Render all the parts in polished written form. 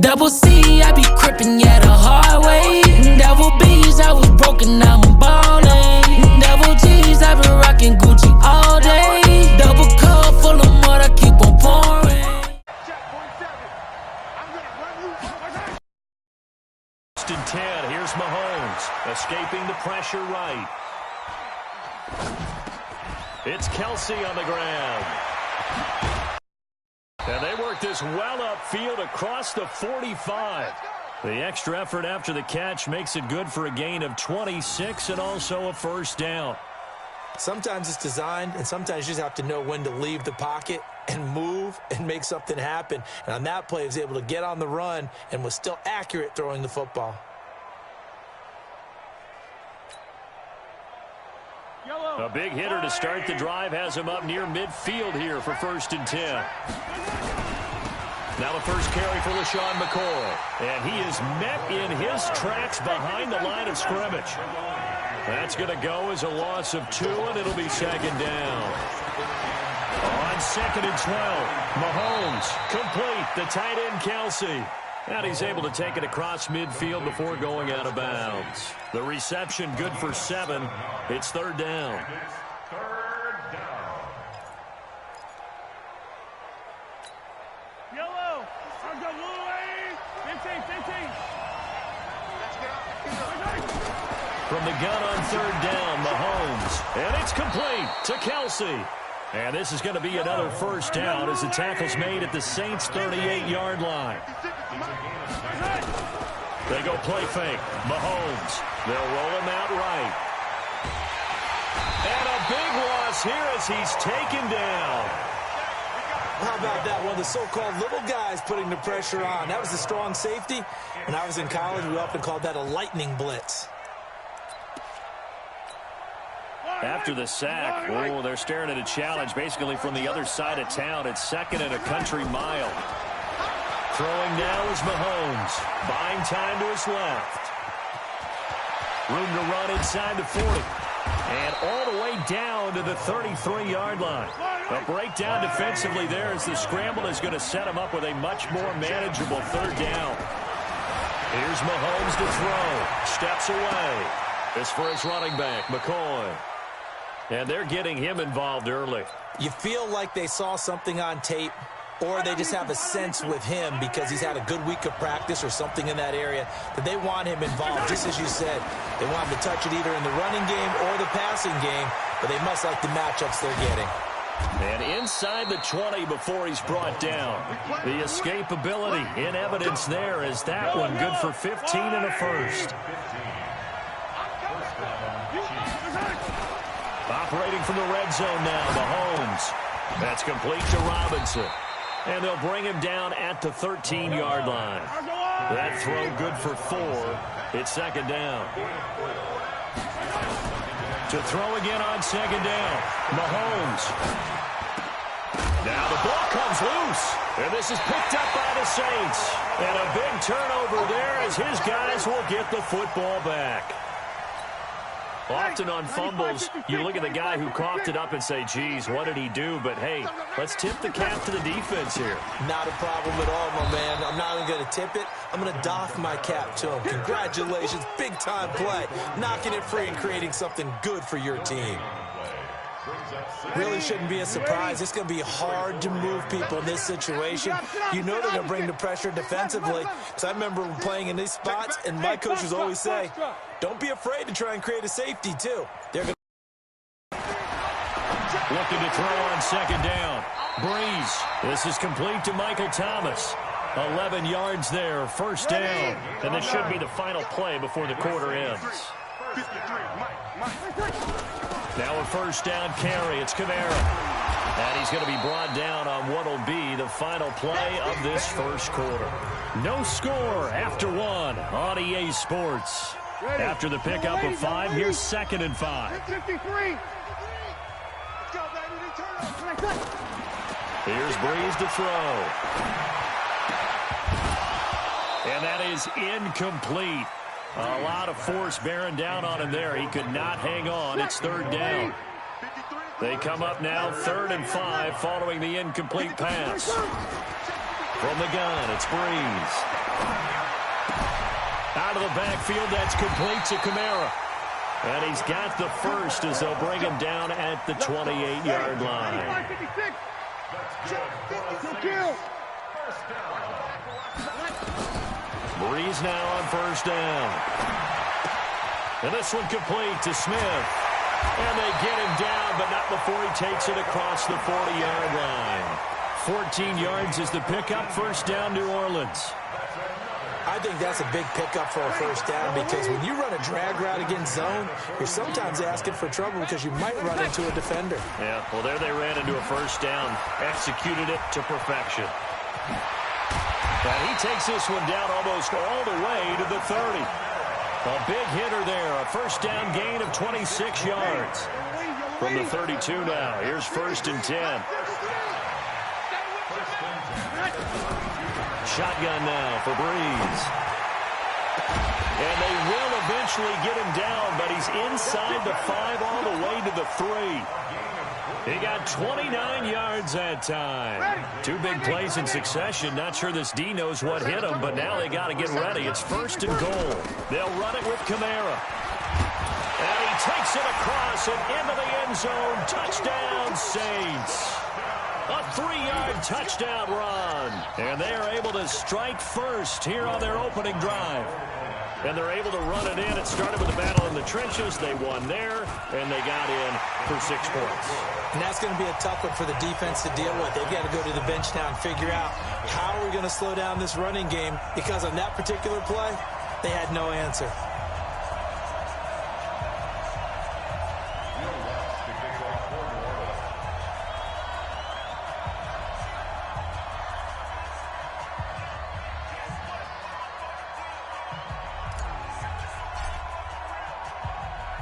Double C, I be crippin', yeah, the hard way. Double B's, I was broken, now I'm ballin'. Double G's, I been rockin' Gucci all day. Double cup full of mud, I keep on pouring. First and 10, here's Mahomes, escaping the pressure right. It's Kelsey on the ground. And they work this well upfield across the 45. The extra effort after the catch makes it good for a gain of 26 and also a first down. Sometimes it's designed, and sometimes you just have to know when to leave the pocket and move and make something happen. And on that play, he was able to get on the run and was still accurate throwing the football. A big hitter to start the drive has him up near midfield here for first and 10. Now the first carry for LaShawn McCoy. And he is met in his tracks behind the line of scrimmage. That's going to go as a loss of 2, and it'll be second down. On second and 12, Mahomes complete, the tight end Kelsey. And he's able to take it across midfield before going out of bounds. The reception good for 7. It's third down. Yellow. From the gun on third down, Mahomes. And it's complete to Kelsey. And this is going to be another first down as the tackle's made at the Saints' 38-yard line. They go play fake. Mahomes. They'll roll him out right. And a big loss here as he's taken down. How about that? One of the so-called little guys putting the pressure on. That was the strong safety. When I was in college, we often called that a lightning blitz. After the sack, oh, they're staring at a challenge basically from the other side of town. It's second and a country mile. Throwing now is Mahomes. Buying time to his left. Room to run inside the 40. And all the way down to the 33-yard line. A breakdown defensively there as the scramble is going to set him up with a much more manageable third down. Here's Mahomes to throw. Steps away. This for his running back, McCoy. And they're getting him involved early. You feel like they saw something on tape, or they just have a sense with him because he's had a good week of practice or something in that area that they want him involved. Just as you said, they want him to touch it either in the running game or the passing game, but they must like the matchups they're getting. And inside the 20 before he's brought down. The escapability in evidence there is that one good for 15 and a first. Operating from the red zone now, Mahomes. That's complete to Robinson. And they'll bring him down at the 13-yard line. That throw good for 4. It's second down. To throw again on second down, Mahomes. Now the ball comes loose. And this is picked up by the Saints. And a big turnover there as his guys will get the football back. Often on fumbles, you look at the guy who coughed it up and say, geez, what did he do? But, hey, let's tip the cap to the defense here. Not a problem at all, my man. I'm not even going to tip it. I'm going to doff my cap to him. Congratulations. Big-time play. Knocking it free and creating something good for your team. Really shouldn't be a surprise. It's going to be hard to move people in this situation. You know they're going to bring the pressure defensively. Because I remember playing in these spots, and my coaches always say, don't be afraid to try and create a safety, too. They're going looking to throw on second down. Breeze. This is complete to Michael Thomas. 11 yards there, first down. And this should be the final play before the quarter ends. Now a first down carry. It's Kamara. And he's going to be brought down on what will be the final play of this first quarter. No score after 1 on EA Sports. After the pickup of 5, here's second and 5. Here's Breeze to throw. And that is incomplete. A lot of force bearing down on him there. He could not hang on. It's third down. They come up now 3rd and 5 following the incomplete pass. From the gun, it's Breeze. Out of the backfield, that's complete to Kamara. And he's got the first as they'll bring him down at the 28-yard line. Breeze now on first down. And this one complete to Smith. And they get him down, but not before he takes it across the 40-yard line. 14 yards is the pickup. First down, New Orleans. I think that's a big pickup for a first down because when you run a drag route against zone, you're sometimes asking for trouble because you might run into a defender. Yeah, well, there they ran into a first down, executed it to perfection. And he takes this one down almost all the way to the 30. A big hitter there, a first down gain of 26 yards. From the 32 now, here's first and 10. Shotgun now for Breeze. And they will eventually get him down, but he's inside the 5 all the way to the 3. He got 29 yards that time. Two big plays in succession. Not sure this D knows what hit him, but now they got to get ready. It's first and goal. They'll run it with Kamara. And he takes it across and into the end zone. Touchdown, Saints. A 3-yard touchdown run. And they are able to strike first here on their opening drive. And they're able to run it in. It started with a battle in the trenches. They won there, and they got in for 6 points. And that's going to be a tough one for the defense to deal with. They've got to go to the bench now and figure out how are we going to slow down this running game, because on that particular play, they had no answer.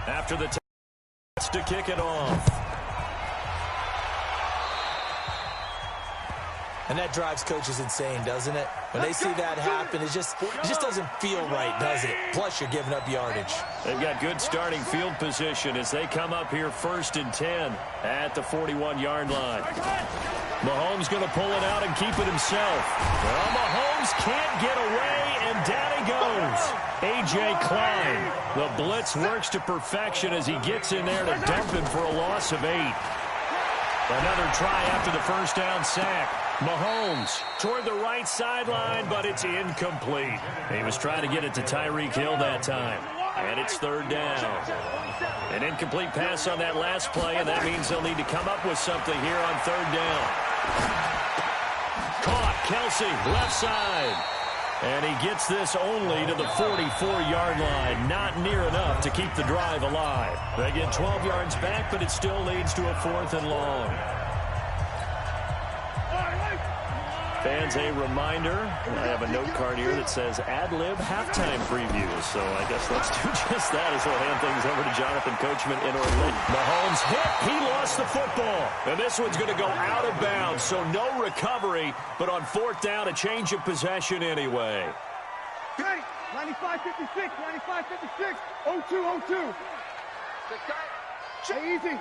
After the touch to kick it off. And that drives coaches insane, doesn't it? When they see that happen, it just doesn't feel right, does it? Plus, you're giving up yardage. They've got good starting field position as they come up here first and 10 at the 41-yard line. Mahomes going to pull it out and keep it himself. Well, Mahomes can't get away, and down he goes. A.J. Klein. The blitz works to perfection as he gets in there to dump him for a loss of 8. Another try after the first down sack. Mahomes toward the right sideline, but it's incomplete. He was trying to get it to Tyreek Hill that time. And it's third down. An incomplete pass on that last play, and that means they'll need to come up with something here on third down. Caught, Kelsey, left side. And he gets this only to the 44-yard line. Not near enough to keep the drive alive. They get 12 yards back, but it still leads to a 4th and long. Fans, a reminder, I have a note card here that says ad-lib halftime preview. So I guess let's do just that as we'll hand things over to Jonathan Coachman in Orlando. Mahomes hit. He lost the football. And this one's going to go out of bounds, so no recovery. But on 4th down, a change of possession anyway. Okay, 95-56, 95-56, 0-2-0-2. Check easy.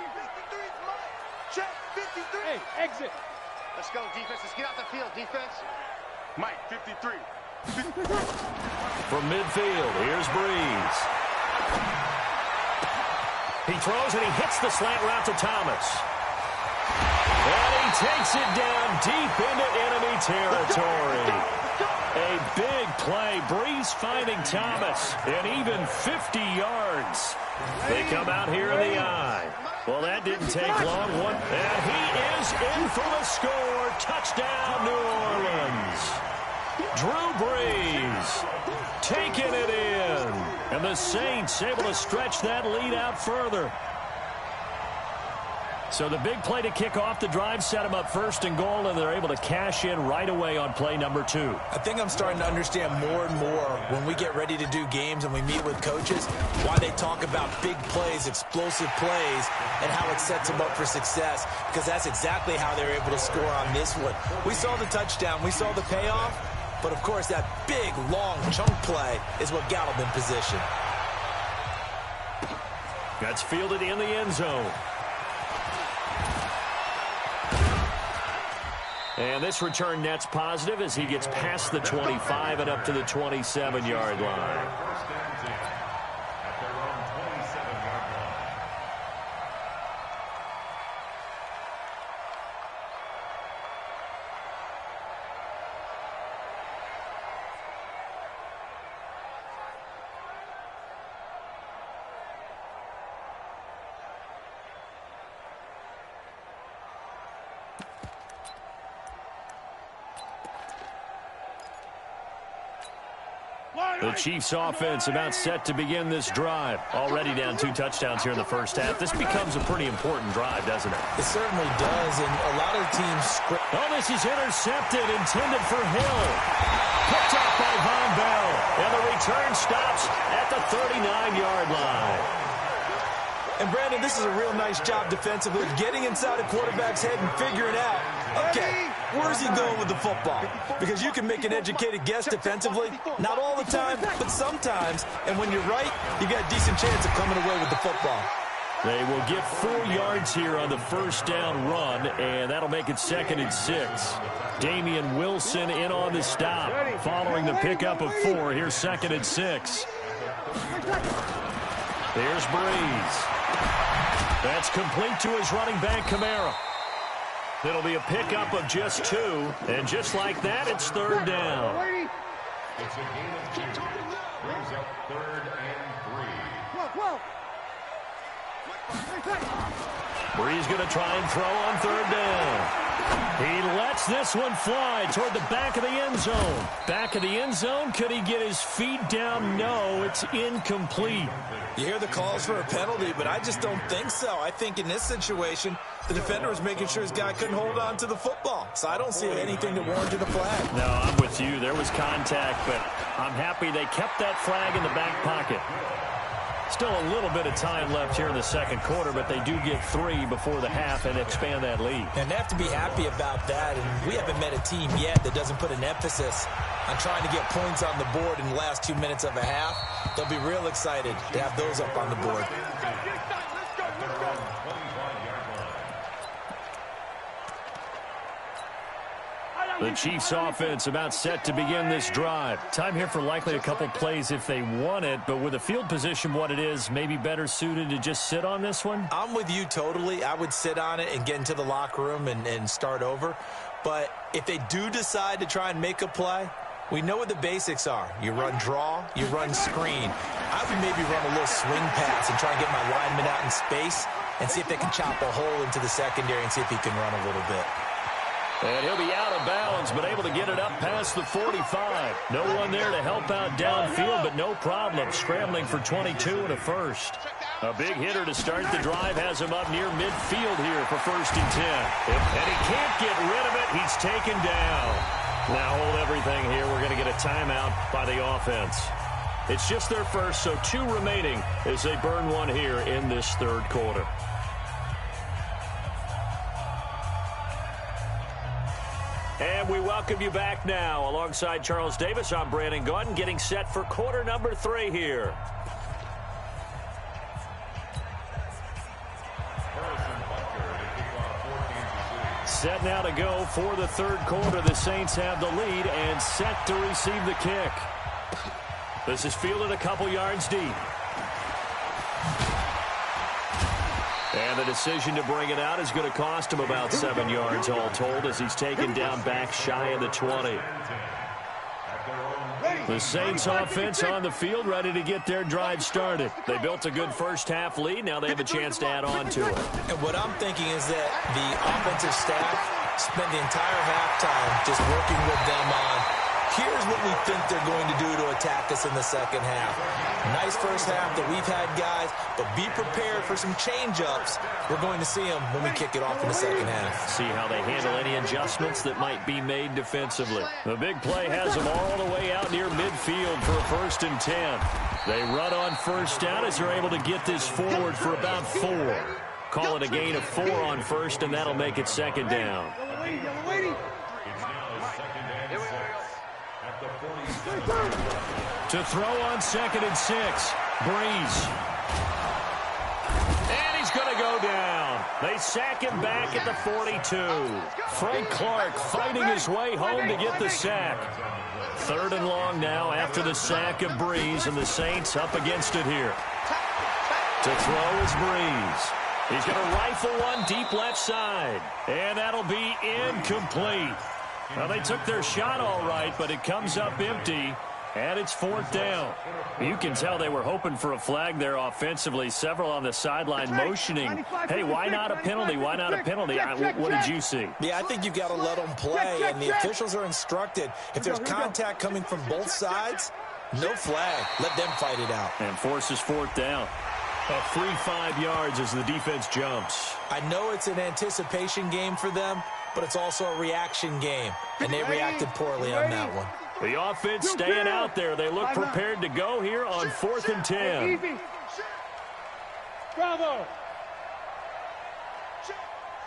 Check 53. Hey, exit. Let's go, defense. Let's get out the field, defense. Mike, 53. From midfield, here's Breeze. He throws and he hits the slant route to Thomas. And he takes it down deep into enemy territory. A big play. Breeze finding Thomas. And even 50 yards. They come out here in the eye. Well, that didn't take long. And he is in for the score. Touchdown, New Orleans. Drew Brees taking it in. And the Saints able to stretch that lead out further. So the big play to kick off the drive set them up first and goal, and they're able to cash in right away on play number 2. I think I'm starting to understand more and more when we get ready to do games and we meet with coaches why they talk about big plays, explosive plays, and how it sets them up for success, because that's exactly how they're able to score on this one. We saw the touchdown. We saw the payoff. But, of course, that big, long chunk play is what got them in position. That's fielded in the end zone. And this return net's positive as he gets past the 25 and up to the 27-yard line. The Chiefs offense about set to begin this drive. Already down 2 touchdowns here in the first half. This becomes a pretty important drive, doesn't it? It certainly does, and a lot of the teams script. Oh, this is intercepted, intended for Hill. Picked up by Von Bell. And the return stops at the 39-yard line. And, Brandon, this is a real nice job defensively of getting inside a quarterback's head and figuring out, okay, where's he going with the football? Because you can make an educated guess defensively. Not all the time, but sometimes. And when you're right, you got a decent chance of coming away with the football. They will get 4 yards here on the first down run, and that'll make it 2nd and 6. Damian Wilson in on the stop. Following the pickup of 4, here's 2nd and 6. There's Breeze. That's complete to his running back, Kamara. It'll be a pickup of just 2, and just like that, it's 3rd down. It's a gain of 2. Brings up 3rd and 3. Breeze going to try and throw on 3rd down. He lets this one fly toward the back of the end zone. Back of the end zone, could he get his feet down? No, it's incomplete. You hear the calls for a penalty, but I just don't think so. I think in this situation, the defender was making sure his guy couldn't hold on to the football. So I don't see anything that warranted a flag. No, I'm with you. There was contact, but I'm happy they kept that flag in the back pocket. Still a little bit of time left here in the second quarter, but they do get 3 before the half and expand that lead. And they have to be happy about that. And we haven't met a team yet that doesn't put an emphasis on trying to get points on the board in the last 2 minutes of a half. They'll be real excited to have those up on the board. The Chiefs offense about set to begin this drive. Time here for likely a couple plays if they want it, but with the field position what it is, maybe better suited to just sit on this one? I'm with you totally. I would sit on it and get into the locker room and start over. But if they do decide to try and make a play, we know what the basics are. You run draw, you run screen. I would maybe run a little swing pass and try and get my lineman out in space and see if they can chop a hole into the secondary and see if he can run a little bit. And he'll be out of bounds, but able to get it up past the 45. No one there to help out downfield, but no problem. Scrambling for 22 and a first. A big hitter to start the drive has him up near midfield here for 1st and 10. And he can't get rid of it. He's taken down. Now hold everything here. We're going to get a timeout by the offense. It's just their first, so 2 remaining as they burn 1 here in this 3rd quarter. And we welcome you back now. Alongside Charles Davis, I'm Brandon Gaudin, getting set for quarter number 3 here. Set now to go for the 3rd quarter. The Saints have the lead and set to receive the kick. This is fielded a couple yards deep. And the decision to bring it out is going to cost him about 7 yards all told as he's taken down back shy of the 20. The Saints offense on the field ready to get their drive started. They built a good first half lead. Now they have a chance to add on to it. And what I'm thinking is that the offensive staff spent the entire halftime just working with them on here's what we think they're going to do to attack us in the second half. Nice first half that we've had, guys, but be prepared for some change-ups. We're going to see them when we kick it off in the second half. See how they handle any adjustments that might be made defensively. The big play has them all the way out near midfield for a 1st and 10. They run on 1st down as they're able to get this forward for about 4. Call it a gain of 4 on 1st, and that'll make it 2nd down. To throw on 2nd and 6. Breeze. And he's going to go down. They sack him back at the 42. Frank Clark fighting his way home to get the sack. 3rd and long now after the sack of Breeze, and the Saints up against it here. To throw is Breeze. He's going to rifle one deep left side, and that'll be incomplete. Well, they took their shot all right, but it comes up empty, and it's 4th down. You can tell they were hoping for a flag there offensively. Several on the sideline motioning, hey, why not a penalty? Why not a penalty? What did you see? Yeah, I think you've got to let them play, and the officials are instructed. If there's contact coming from both sides, no flag. Let them fight it out. And forces 4th down. A free 5 yards as the defense jumps. I know it's an anticipation game for them, but it's also a reaction game, and they reacted poorly on that one. The offense staying out there. They look prepared to go here on 4th and 10. Bravo. Check.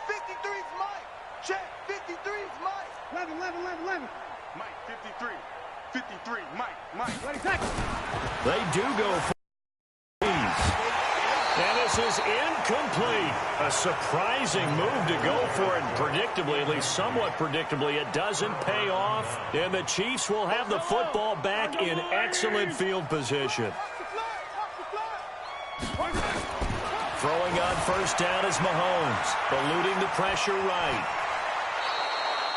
53's Mike. Check. 53's Mike. 11. Mike, 53. 53, Mike. They do go for these. And this is incomplete. A surprising move to go for it. Predictably, at least somewhat predictably, it doesn't pay off. And the Chiefs will have the football back in excellent field position. Throwing on 1st down is Mahomes, eluding the pressure right.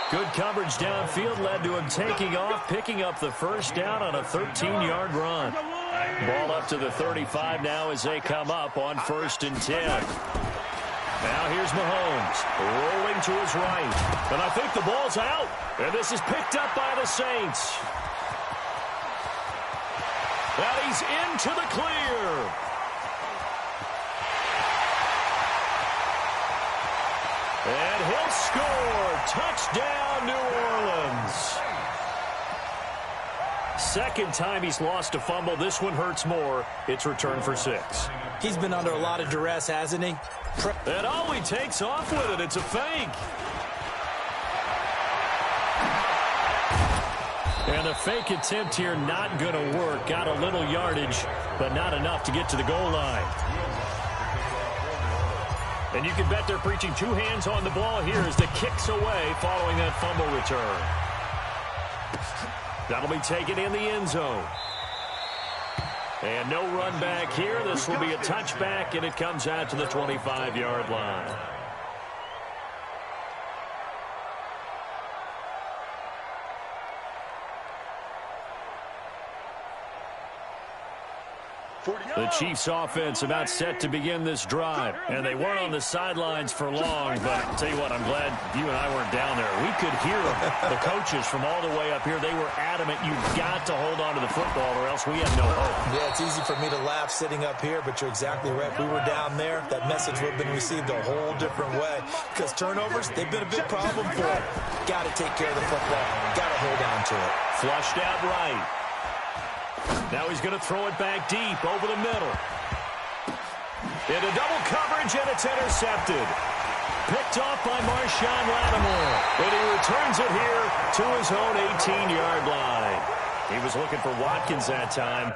Good coverage downfield led to him taking off, picking up the 1st down on a 13-yard run. Ball up to the 35 now as they come up on 1st and 10. Now here's Mahomes, rolling to his right. And I think the ball's out. And this is picked up by the Saints. And he's into the clear. And he'll score. Touchdown, New Orleans. 2nd time he's lost a fumble. This one hurts more. It's returned for 6. He's been under a lot of duress, hasn't he? And oh, he takes off with it. It's a fake. And the fake attempt here not going to work. Got a little yardage, but not enough to get to the goal line. And you can bet they're preaching 2 hands on the ball here as the kick's away following that fumble return. That'll be taken in the end zone. And no run back here. This will be a touchback, and it comes out to the 25-yard line. The Chiefs offense about set to begin this drive. And they weren't on the sidelines for long, but I'll tell you what, I'm glad you and I weren't down there. We could hear them. The coaches from all the way up here, they were adamant, you've got to hold on to the football or else we have no hope. Yeah, it's easy for me to laugh sitting up here, but you're exactly right. If we were down there, that message would have been received a whole different way. Because turnovers, they've been a big problem for it. Got to take care of the football. Got to hold on to it. Flushed out right. Now he's going to throw it back deep over the middle. Into double coverage, and it's intercepted. Picked off by Marshawn Lattimore. And he returns it here to his own 18-yard line. He was looking for Watkins that time.